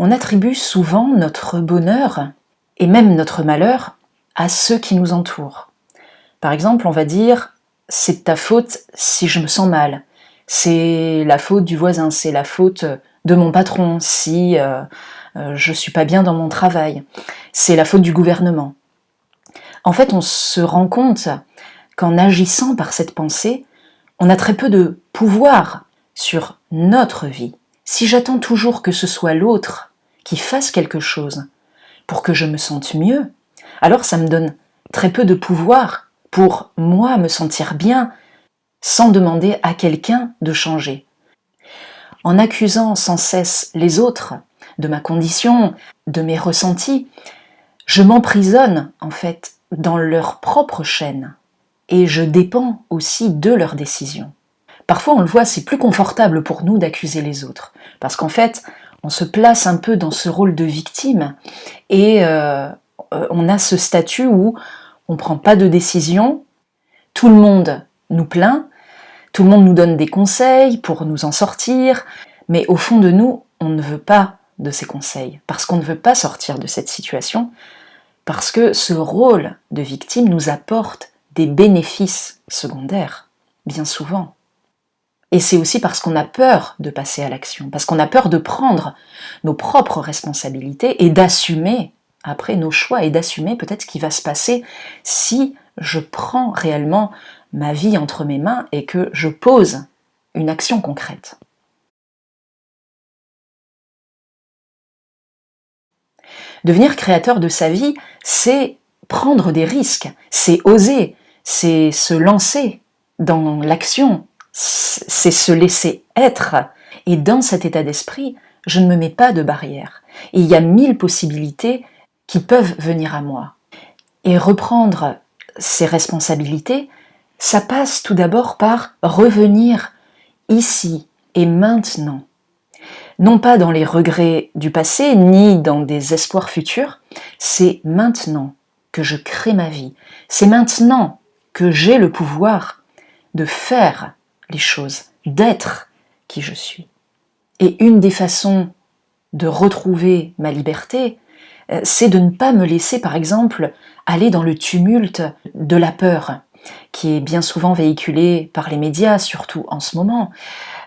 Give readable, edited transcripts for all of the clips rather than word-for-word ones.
On attribue souvent notre bonheur et même notre malheur à ceux qui nous entourent. Par exemple, on va dire « c'est de ta faute si je me sens mal », c'est la faute du voisin, c'est la faute de mon patron si je suis pas bien dans mon travail, c'est la faute du gouvernement. En fait, on se rend compte qu'en agissant par cette pensée, on a très peu de pouvoir sur notre vie. Si j'attends toujours que ce soit l'autre qui fasse quelque chose pour que je me sente mieux, alors ça me donne très peu de pouvoir pour moi me sentir bien sans demander à quelqu'un de changer. En accusant sans cesse les autres de ma condition, de mes ressentis, je m'emprisonne en fait dans leur propre chaîne et je dépends aussi de leurs décisions. Parfois on le voit, c'est plus confortable pour nous d'accuser les autres parce qu'en fait on se place un peu dans ce rôle de victime et on a ce statut où on ne prend pas de décision, tout le monde nous plaint, tout le monde nous donne des conseils pour nous en sortir, mais au fond de nous, on ne veut pas de ces conseils, parce qu'on ne veut pas sortir de cette situation, parce que ce rôle de victime nous apporte des bénéfices secondaires, bien souvent. Et c'est aussi parce qu'on a peur de passer à l'action, parce qu'on a peur de prendre nos propres responsabilités et d'assumer après nos choix et d'assumer peut-être ce qui va se passer si je prends réellement ma vie entre mes mains et que je pose une action concrète. Devenir créateur de sa vie, c'est prendre des risques, c'est oser, c'est se lancer dans l'action, c'est se laisser être. Et dans cet état d'esprit, je ne me mets pas de barrière. Et il y a 1000 possibilités qui peuvent venir à moi. Et reprendre ses responsabilités, ça passe tout d'abord par revenir ici et maintenant. Non pas dans les regrets du passé, ni dans des espoirs futurs, c'est maintenant que je crée ma vie. C'est maintenant que j'ai le pouvoir de faire les choses, d'être qui je suis. Et une des façons de retrouver ma liberté, c'est de ne pas me laisser, par exemple, aller dans le tumulte de la peur, qui est bien souvent véhiculé par les médias, surtout en ce moment.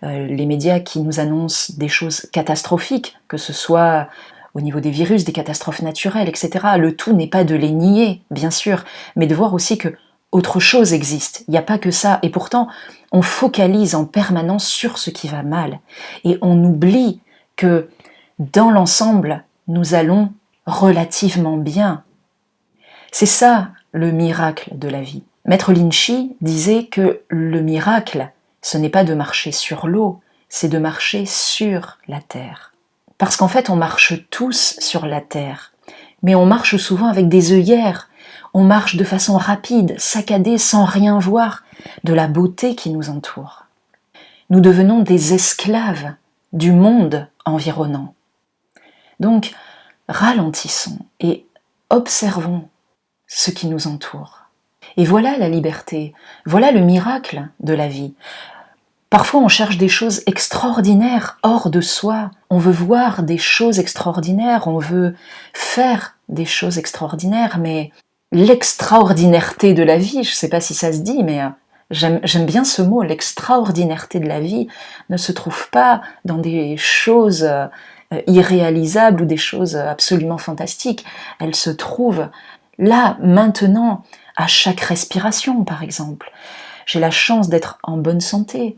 Les médias qui nous annoncent des choses catastrophiques, que ce soit au niveau des virus, des catastrophes naturelles, etc. Le tout n'est pas de les nier, bien sûr, mais de voir aussi que autre chose existe. Il n'y a pas que ça. Et pourtant, on focalise en permanence sur ce qui va mal. Et on oublie que dans l'ensemble, nous allons relativement bien. C'est ça le miracle de la vie. Maître Lin-Chi disait que le miracle, ce n'est pas de marcher sur l'eau, c'est de marcher sur la terre. Parce qu'en fait, on marche tous sur la terre, mais on marche souvent avec des œillères, on marche de façon rapide, saccadée, sans rien voir de la beauté qui nous entoure. Nous devenons des esclaves du monde environnant. Donc, ralentissons et observons ce qui nous entoure. Et voilà la liberté, voilà le miracle de la vie. Parfois on cherche des choses extraordinaires hors de soi, on veut voir des choses extraordinaires, on veut faire des choses extraordinaires, mais l'extraordinaireté de la vie, je ne sais pas si ça se dit, mais j'aime bien ce mot, l'extraordinaireté de la vie ne se trouve pas dans des choses irréalisables ou des choses absolument fantastiques, elle se trouve là, maintenant, à chaque respiration par exemple. J'ai la chance d'être en bonne santé.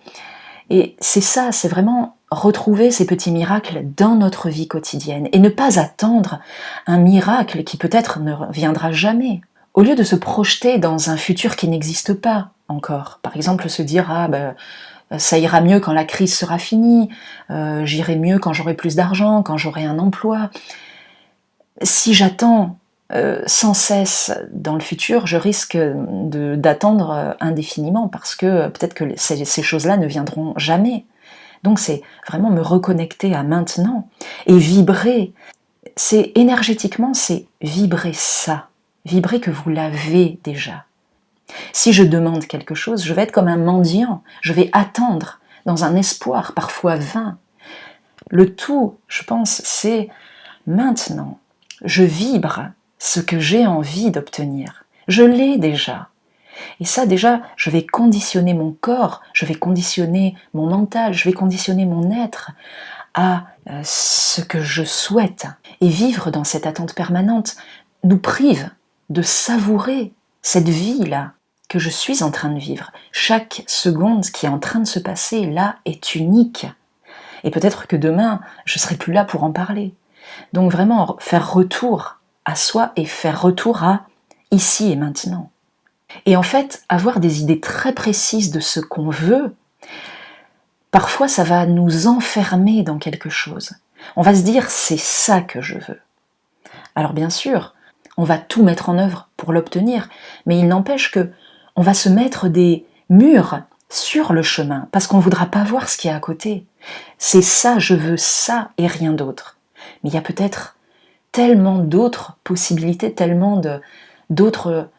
Et c'est ça, c'est vraiment retrouver ces petits miracles dans notre vie quotidienne et ne pas attendre un miracle qui peut-être ne viendra jamais. Au lieu de se projeter dans un futur qui n'existe pas encore, par exemple se dire « Ah, ça ira mieux quand la crise sera finie, j'irai mieux quand j'aurai plus d'argent, quand j'aurai un emploi ». Si j'attends sans cesse dans le futur, je risque d'attendre indéfiniment parce que peut-être que ces choses-là ne viendront jamais. Donc c'est vraiment me reconnecter à maintenant et vibrer. C'est énergétiquement, c'est vibrer ça, vibrer que vous l'avez déjà. Si je demande quelque chose, je vais être comme un mendiant, je vais attendre dans un espoir parfois vain. Le tout, je pense, c'est Maintenant, je vibre ce que j'ai envie d'obtenir. Je l'ai déjà. Et ça déjà, je vais conditionner mon corps, je vais conditionner mon mental, je vais conditionner mon être à ce que je souhaite. Et vivre dans cette attente permanente nous prive de savourer cette vie-là que je suis en train de vivre. Chaque seconde qui est en train de se passer là est unique. Et peut-être que demain, je ne serai plus là pour en parler. Donc vraiment, faire retour à soi et faire retour à ici et maintenant. Et en fait, avoir des idées très précises de ce qu'on veut, parfois ça va nous enfermer dans quelque chose. On va se dire, c'est ça que je veux. Alors bien sûr, on va tout mettre en œuvre pour l'obtenir, mais il n'empêche que on va se mettre des murs sur le chemin, parce qu'on ne voudra pas voir ce qu'il y a à côté. C'est ça, je veux ça et rien d'autre. Mais il y a peut-être tellement d'autres possibilités, tellement d'autres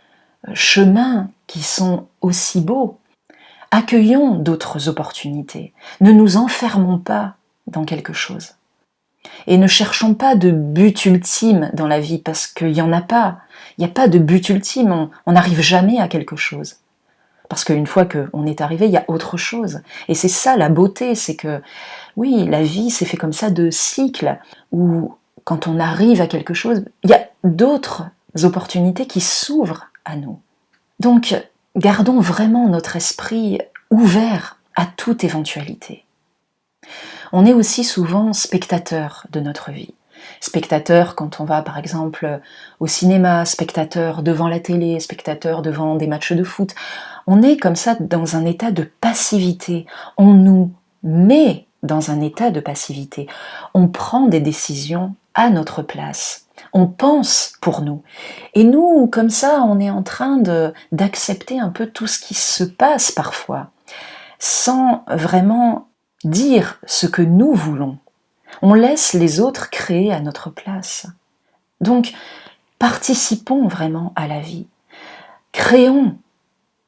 chemins qui sont aussi beaux. Accueillons d'autres opportunités. Ne nous enfermons pas dans quelque chose. Et ne cherchons pas de but ultime dans la vie, parce qu'il n'y en a pas. Il n'y a pas de but ultime, on n'arrive jamais à quelque chose. Parce qu'une fois qu'on est arrivé, il y a autre chose. Et c'est ça la beauté, c'est que, oui, la vie c'est fait comme ça de cycles, où quand on arrive à quelque chose, il y a d'autres opportunités qui s'ouvrent à nous. Donc, gardons vraiment notre esprit ouvert à toute éventualité. On est aussi souvent spectateur de notre vie. Spectateur quand on va par exemple au cinéma, spectateur devant la télé, spectateur devant des matchs de foot. On est comme ça dans un état de passivité. On nous met dans un état de passivité. On prend des décisions à notre place. On pense pour nous. Et nous, comme ça, on est en train d'accepter un peu tout ce qui se passe parfois, sans vraiment dire ce que nous voulons. On laisse les autres créer à notre place. Donc, participons vraiment à la vie. Créons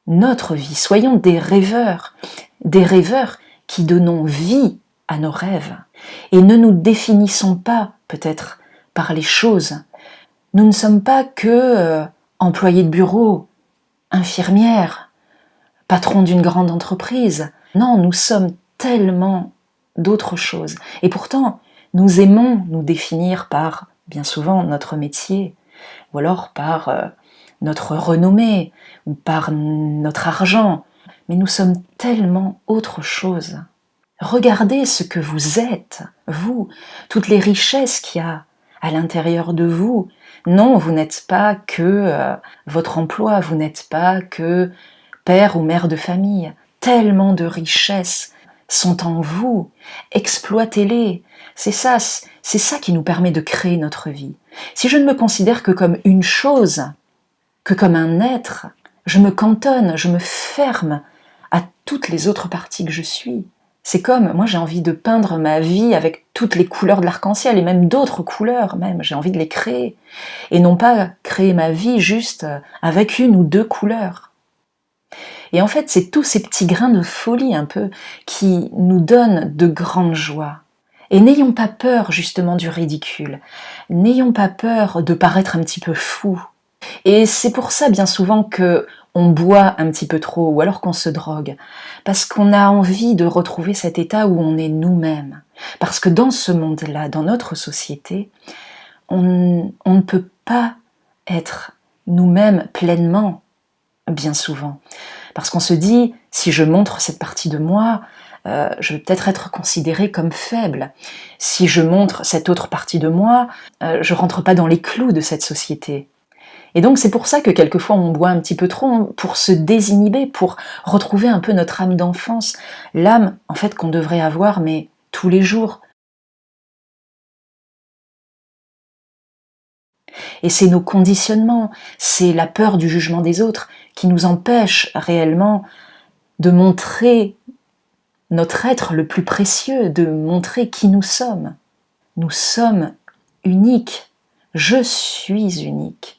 notre vie. Soyons des rêveurs qui donnons vie à nos rêves. Et ne nous définissons pas, peut-être, par les choses. Nous ne sommes pas que employés de bureau, infirmières, patrons d'une grande entreprise. Non, nous sommes tellement d'autres choses. Et pourtant, nous aimons nous définir par, bien souvent, notre métier, ou alors par notre renommée, ou par notre argent. Mais nous sommes tellement autre chose. Regardez ce que vous êtes, vous, toutes les richesses qu'il y a à l'intérieur de vous. Non, vous n'êtes pas que votre emploi, vous n'êtes pas que père ou mère de famille. Tellement de richesses sont en vous, exploitez-les. C'est ça qui nous permet de créer notre vie. Si je ne me considère que comme une chose, que comme un être, je me cantonne, je me ferme à toutes les autres parties que je suis. C'est comme, moi j'ai envie de peindre ma vie avec toutes les couleurs de l'arc-en-ciel, et même d'autres couleurs même, j'ai envie de les créer. Et non pas créer ma vie juste avec une ou deux couleurs. Et en fait, c'est tous ces petits grains de folie un peu qui nous donnent de grandes joies. Et n'ayons pas peur justement du ridicule. N'ayons pas peur de paraître un petit peu fou. Et c'est pour ça bien souvent que on boit un petit peu trop ou alors qu'on se drogue. Parce qu'on a envie de retrouver cet état où on est nous-mêmes. Parce que dans ce monde-là, dans notre société, on ne peut pas être nous-mêmes pleinement, bien souvent. Parce qu'on se dit, si je montre cette partie de moi, je vais peut-être être considérée comme faible. Si je montre cette autre partie de moi, je rentre pas dans les clous de cette société. Et donc c'est pour ça que quelquefois on boit un petit peu trop, pour se désinhiber, pour retrouver un peu notre âme d'enfance, l'âme en fait qu'on devrait avoir, mais tous les jours. Et c'est nos conditionnements, c'est la peur du jugement des autres qui nous empêche réellement de montrer notre être le plus précieux, de montrer qui nous sommes. Nous sommes uniques. Je suis unique.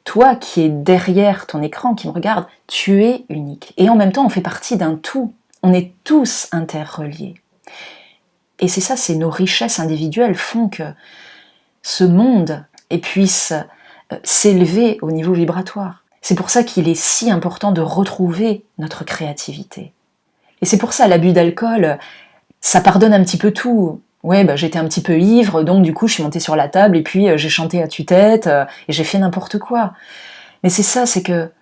Toi qui es derrière ton écran, qui me regarde, tu es unique. Et en même temps, on fait partie d'un tout. On est tous interreliés. Et c'est ça, c'est nos richesses individuelles font que ce monde et puisse s'élever au niveau vibratoire. C'est pour ça qu'il est si important de retrouver notre créativité. Et c'est pour ça, l'abus d'alcool, ça pardonne un petit peu tout. Ouais, j'étais un petit peu ivre, donc du coup je suis montée sur la table et puis j'ai chanté à tue-tête et j'ai fait n'importe quoi. Mais c'est ça, c'est que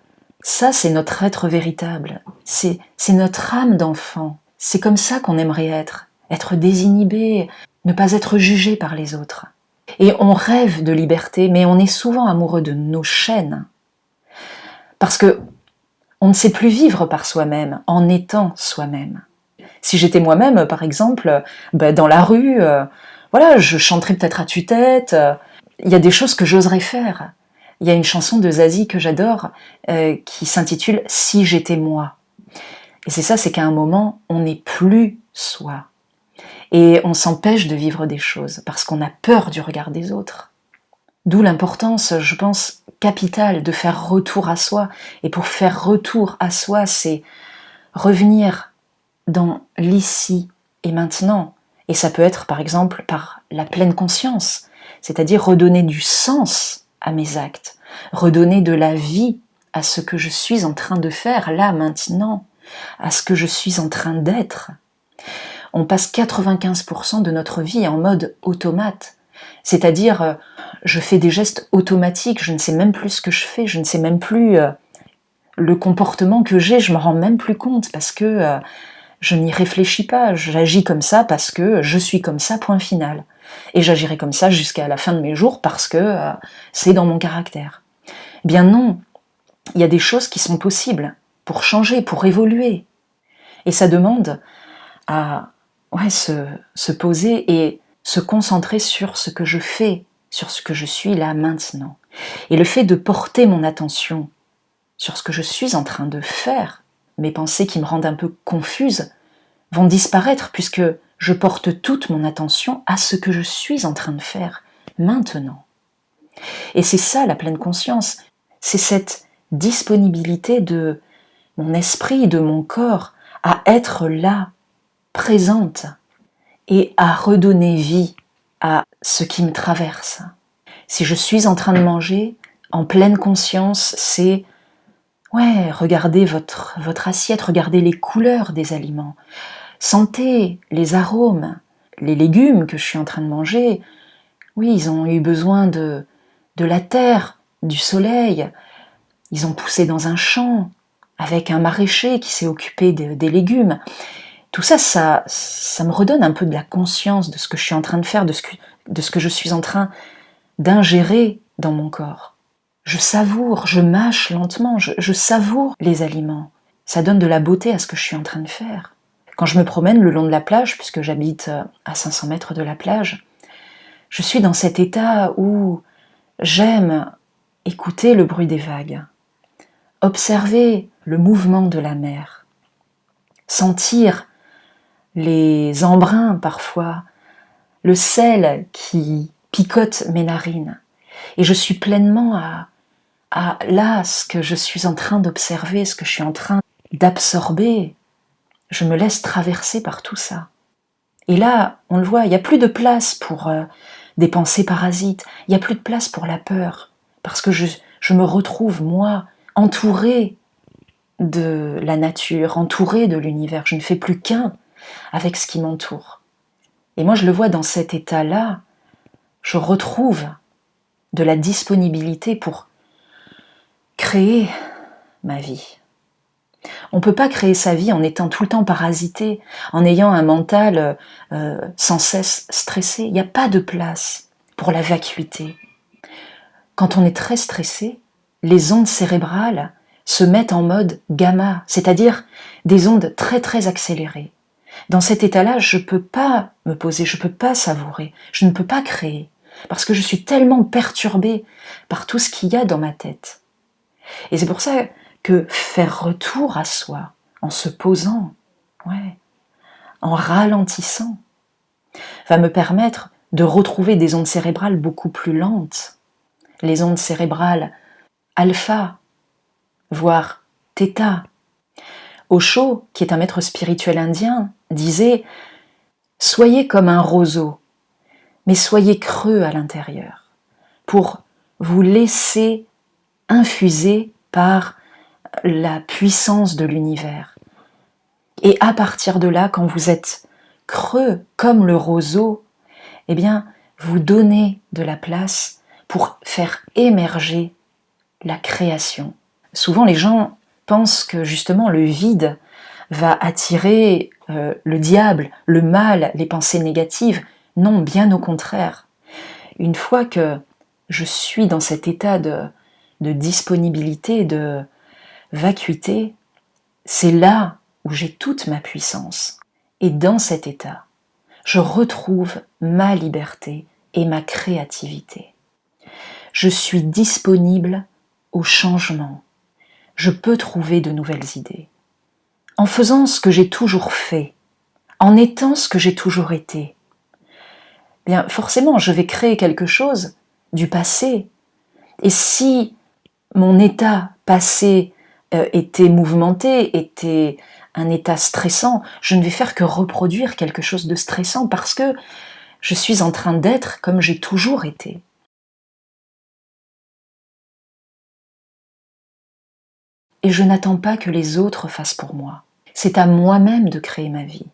ça c'est notre être véritable, c'est notre âme d'enfant. C'est comme ça qu'on aimerait être désinhibé, ne pas être jugé par les autres. Et on rêve de liberté, mais on est souvent amoureux de nos chaînes. Parce que on ne sait plus vivre par soi-même, en étant soi-même. Si j'étais moi-même, par exemple, dans la rue, voilà, je chanterais peut-être à tue-tête. Il y a des choses que j'oserais faire. Il y a une chanson de Zazie que j'adore qui s'intitule « Si j'étais moi ». Et c'est ça, c'est qu'à un moment, on n'est plus soi. Et on s'empêche de vivre des choses parce qu'on a peur du regard des autres. D'où l'importance, je pense, capitale de faire retour à soi. Et pour faire retour à soi, c'est revenir dans l'ici et maintenant. Et ça peut être, par exemple, par la pleine conscience, c'est-à-dire redonner du sens à mes actes, redonner de la vie à ce que je suis en train de faire là, maintenant, à ce que je suis en train d'être. On passe 95% de notre vie en mode automate, c'est-à-dire je fais des gestes automatiques, je ne sais même plus ce que je fais, je ne sais même plus le comportement que j'ai, je ne me rends même plus compte parce que je n'y réfléchis pas, j'agis comme ça parce que je suis comme ça, point final. Et j'agirai comme ça jusqu'à la fin de mes jours parce que c'est dans mon caractère. Eh bien non, il y a des choses qui sont possibles pour changer, pour évoluer. Et ça demande à se poser et se concentrer sur ce que je fais, sur ce que je suis là maintenant. Et le fait de porter mon attention sur ce que je suis en train de faire, mes pensées qui me rendent un peu confuse, vont disparaître puisque je porte toute mon attention à ce que je suis en train de faire maintenant. Et c'est ça la pleine conscience, c'est cette disponibilité de mon esprit, de mon corps, à être là, présente, et à redonner vie à ce qui me traverse. Si je suis en train de manger, en pleine conscience, c'est regardez votre assiette, regardez les couleurs des aliments, sentez les arômes, les légumes que je suis en train de manger. Oui, ils ont eu besoin de la terre, du soleil, ils ont poussé dans un champ, avec un maraîcher qui s'est occupé des légumes. Tout ça, ça me redonne un peu de la conscience de ce que je suis en train de faire, de ce que je suis en train d'ingérer dans mon corps. Je savoure, je mâche lentement, je savoure les aliments. Ça donne de la beauté à ce que je suis en train de faire. Quand je me promène le long de la plage, puisque j'habite à 500 mètres de la plage, je suis dans cet état où j'aime écouter le bruit des vagues, observer le mouvement de la mer, sentir les embruns parfois, le sel qui picote mes narines. Et je suis pleinement à là, ce que je suis en train d'observer, ce que je suis en train d'absorber. Je me laisse traverser par tout ça. Et là, on le voit, il n'y a plus de place pour des pensées parasites, il n'y a plus de place pour la peur, parce que je me retrouve, moi, entourée de la nature, entourée de l'univers. Je ne fais plus qu'un avec ce qui m'entoure. Et moi, je le vois dans cet état-là, je retrouve de la disponibilité pour créer ma vie. On ne peut pas créer sa vie en étant tout le temps parasité, en ayant un mental sans cesse stressé. Il n'y a pas de place pour la vacuité. Quand on est très stressé, les ondes cérébrales se mettent en mode gamma, c'est-à-dire des ondes très très accélérées. Dans cet état-là, je ne peux pas me poser, je ne peux pas savourer, je ne peux pas créer, parce que je suis tellement perturbée par tout ce qu'il y a dans ma tête. Et c'est pour ça que faire retour à soi, en se posant, en ralentissant, va me permettre de retrouver des ondes cérébrales beaucoup plus lentes, les ondes cérébrales alpha, voire θ. Osho, qui est un maître spirituel indien, disait « Soyez comme un roseau, mais soyez creux à l'intérieur pour vous laisser infuser par la puissance de l'univers. Et à partir de là, quand vous êtes creux comme le roseau, eh bien, vous donnez de la place pour faire émerger la création. Souvent, les gens pensent que justement le vide va attirer le diable, le mal, les pensées négatives. Non, bien au contraire. Une fois que je suis dans cet état de disponibilité, de vacuité, c'est là où j'ai toute ma puissance. Et dans cet état, je retrouve ma liberté et ma créativité. Je suis disponible au changement. Je peux trouver de nouvelles idées. En faisant ce que j'ai toujours fait, en étant ce que j'ai toujours été, bien forcément, je vais créer quelque chose du passé. Et si mon état passé était mouvementé, était un état stressant, je ne vais faire que reproduire quelque chose de stressant parce que je suis en train d'être comme j'ai toujours été. Et je n'attends pas que les autres fassent pour moi. C'est à moi-même de créer ma vie.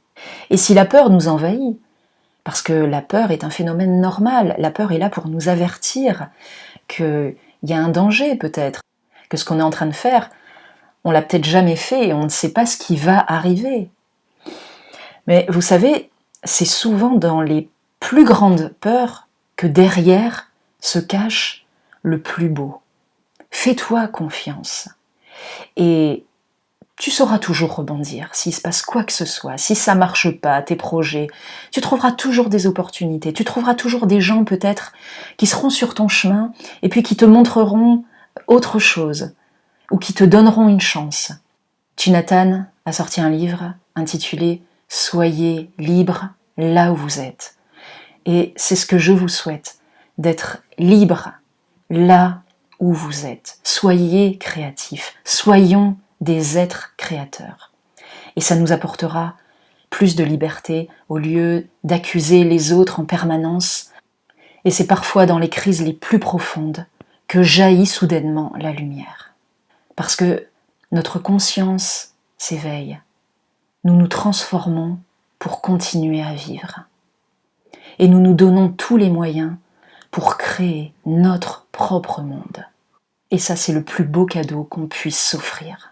Et si la peur nous envahit, parce que la peur est un phénomène normal, la peur est là pour nous avertir qu'il y a un danger peut-être, que ce qu'on est en train de faire, on l'a peut-être jamais fait et on ne sait pas ce qui va arriver. Mais vous savez, c'est souvent dans les plus grandes peurs que derrière se cache le plus beau. Fais-toi confiance. Et tu sauras toujours rebondir s'il se passe quoi que ce soit, si ça marche pas, tes projets, tu trouveras toujours des opportunités, tu trouveras toujours des gens peut-être qui seront sur ton chemin et puis qui te montreront autre chose ou qui te donneront une chance. Thich Nhat Hanh a sorti un livre intitulé « Soyez libre là où vous êtes ». Et c'est ce que je vous souhaite, d'être libre là où vous êtes. Soyez créatifs, soyons des êtres créateurs. Et ça nous apportera plus de liberté au lieu d'accuser les autres en permanence. Et c'est parfois dans les crises les plus profondes que jaillit soudainement la lumière. Parce que notre conscience s'éveille. Nous nous transformons pour continuer à vivre. Et nous nous donnons tous les moyens pour créer notre propre monde. Et ça, c'est le plus beau cadeau qu'on puisse s'offrir.